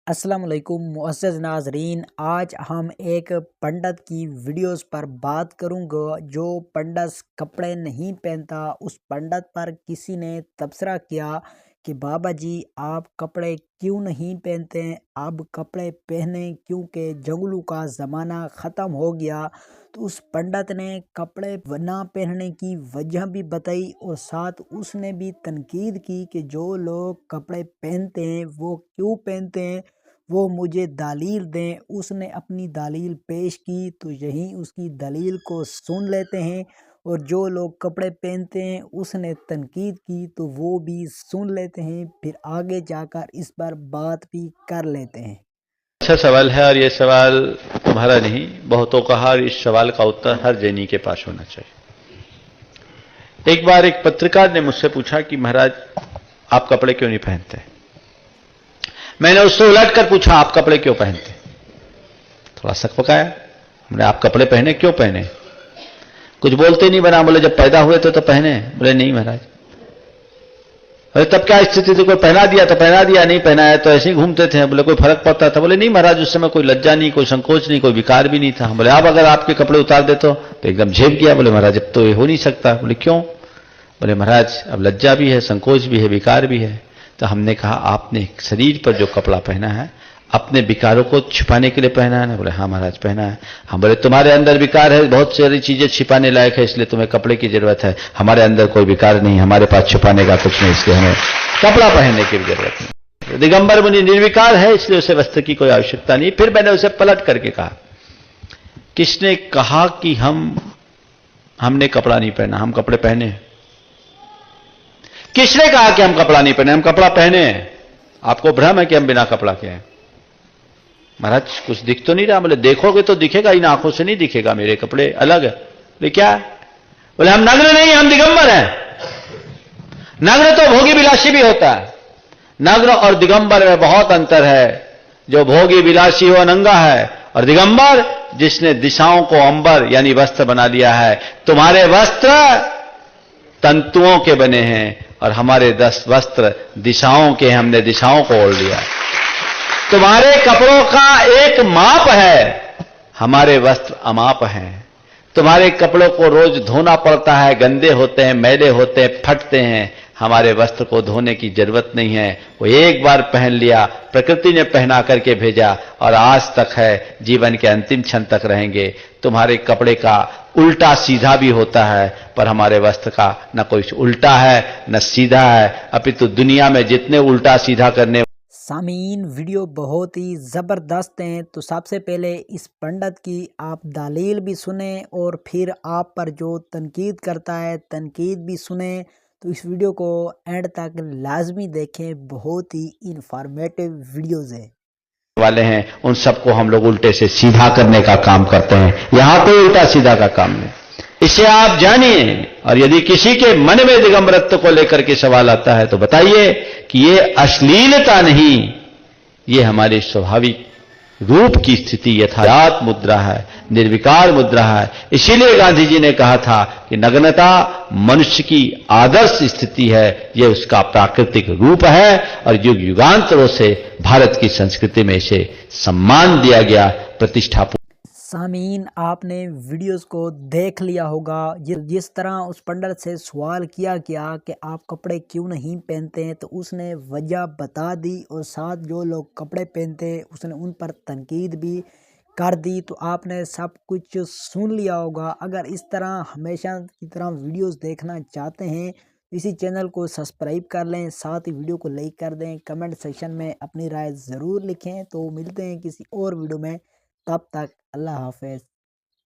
अस्सलाम वालेकुम मुअज़्ज़ज़ नाज़रीन। आज हम एक पंडित की वीडियोस पर बात करूँगा। जो पंडित कपड़े नहीं पहनता, उस पंडित पर किसी ने तबसरा किया कि बाबा जी आप कपड़े क्यों नहीं पहनते हैं, अब कपड़े पहने क्योंकि जंगलों का ज़माना ख़त्म हो गया। तो उस पंडित ने कपड़े ना पहनने की वजह भी बताई और साथ उसने भी तनकीद की कि जो लोग कपड़े पहनते हैं वो क्यों पहनते हैं, वो मुझे दलील दें। उसने अपनी दलील पेश की तो यहीं उसकी दलील को सुन लेते हैं, और जो लोग कपड़े पहनते हैं उसने तनकीद की तो वो भी सुन लेते हैं। फिर आगे जाकर इस पर बात भी कर लेते हैं। अच्छा सवाल है, और ये सवाल तुम्हारा नहीं, बहुतों का, और इस सवाल का उत्तर हर जैनी के पास होना चाहिए। एक बार एक पत्रकार ने मुझसे पूछा कि महाराज आप कपड़े क्यों नहीं पहनते। मैंने उससे उलट कर पूछा आप कपड़े क्यों पहनते। थोड़ा शक पकाया। हमने आप कपड़े पहने, क्यों पहने। कुछ बोलते नहीं बना। बोले जब पैदा हुए थे तो पहने। बोले नहीं महाराज। अरे तब क्या स्थिति थी, कोई पहना दिया तो पहना दिया, नहीं पहनाया तो ऐसे ही घूमते थे। बोले कोई फर्क पड़ता था। बोले नहीं महाराज, उस समय कोई लज्जा नहीं, कोई संकोच नहीं, कोई विकार भी नहीं था। बोले अब अगर आपके कपड़े उतार दे तो एकदम झेप गया। बोले महाराज अब तो ये हो नहीं सकता। बोले क्यों। बोले महाराज अब लज्जा भी है, संकोच भी है, विकार भी है। तो हमने कहा आपने शरीर पर जो कपड़ा पहना है अपने विकारों को छिपाने के लिए पहना है ना। बोले हाँ महाराज पहना है। हम बोले तुम्हारे अंदर विकार है, बहुत सारी चीजें छिपाने लायक है, इसलिए तुम्हें कपड़े की जरूरत है। हमारे अंदर कोई विकार नहीं, हमारे पास छुपाने का कुछ नहीं, इसलिए हमें कपड़ा पहनने की जरूरत नहीं। दिगंबर मुनि निर्विकार है, इसलिए उसे वस्त्र की कोई आवश्यकता नहीं। फिर मैंने उसे पलट करके कहा किसने कहा कि हमने कपड़ा नहीं पहना, हम कपड़े पहने। किसने कहा कि हम कपड़ा नहीं पहने, हम कपड़ा पहने हैं। आपको भ्रम है कि हम बिना कपड़ा के हैं। महाराज कुछ दिख तो नहीं रहा। बोले देखोगे तो दिखेगा, इन आंखों से नहीं दिखेगा, मेरे कपड़े अलग है। बोले क्या। बोले हम नग्न नहीं, हम दिगंबर हैं। नग्न तो भोगी विलासी भी होता है, नग्न और दिगंबर में बहुत अंतर है। जो भोगी विलासी हो नंगा है, और दिगंबर जिसने दिशाओं को अंबर यानी वस्त्र बना लिया है। तुम्हारे वस्त्र तंतुओं के बने हैं और हमारे 10 वस्त्र दिशाओं के, हमने दिशाओं को ओढ़ लिया। तुम्हारे कपड़ों का एक माप है, हमारे वस्त्र अमाप हैं। तुम्हारे कपड़ों को रोज धोना पड़ता है, गंदे होते हैं, मैले होते हैं, फटते हैं। हमारे वस्त्र को धोने की जरूरत नहीं है, वो एक बार पहन लिया, प्रकृति ने पहना करके भेजा और आज तक है, जीवन के अंतिम क्षण तक रहेंगे। तुम्हारे कपड़े का उल्टा सीधा भी होता है, पर हमारे वस्त्र का न कोई उल्टा है न सीधा है, अपितु दुनिया में जितने उल्टा सीधा करने। सामीन वीडियो बहुत ही ज़बरदस्त हैं, तो सबसे पहले इस पंडित की आप दलील भी सुने और फिर आप पर जो तनकीद करता है तनकीद भी सुने। तो इस वीडियो को एंड तक लाजमी देखें, बहुत ही इंफॉर्मेटिव वीडियोज़ है वाले हैं। उन सबको हम लोग उल्टे से सीधा करने का काम करते हैं, यहां कोई उल्टा सीधा का काम नहीं। इसे आप जानिए, और यदि किसी के मन में दिगंबरत्व को लेकर के सवाल आता है तो बताइए कि ये अश्लीलता नहीं, ये हमारे स्वाभाविक रूप की स्थिति यथार्थ मुद्रा है, निर्विकार मुद्रा है। इसीलिए गांधी जी ने कहा था कि नग्नता मनुष्य की आदर्श स्थिति है, यह उसका प्राकृतिक रूप है, और युग युगांतरों से भारत की संस्कृति में इसे सम्मान दिया गया, प्रतिष्ठा। सामीन आपने वीडियोस को देख लिया होगा। जिस तरह उस पंडित से सवाल किया गया कि आप कपड़े क्यों नहीं पहनते हैं, तो उसने वजह बता दी, और साथ जो लोग कपड़े पहनते हैं उसने उन पर तनकीद भी कर दी। तो आपने सब कुछ सुन लिया होगा। अगर इस तरह हमेशा की तरह वीडियोस देखना चाहते हैं, इसी चैनल को सब्सक्राइब कर लें, साथ ही वीडियो को लाइक कर दें, कमेंट सेक्शन में अपनी राय ज़रूर लिखें। तो मिलते हैं किसी और वीडियो में, तब तक अल्लाह हाफ़िज़।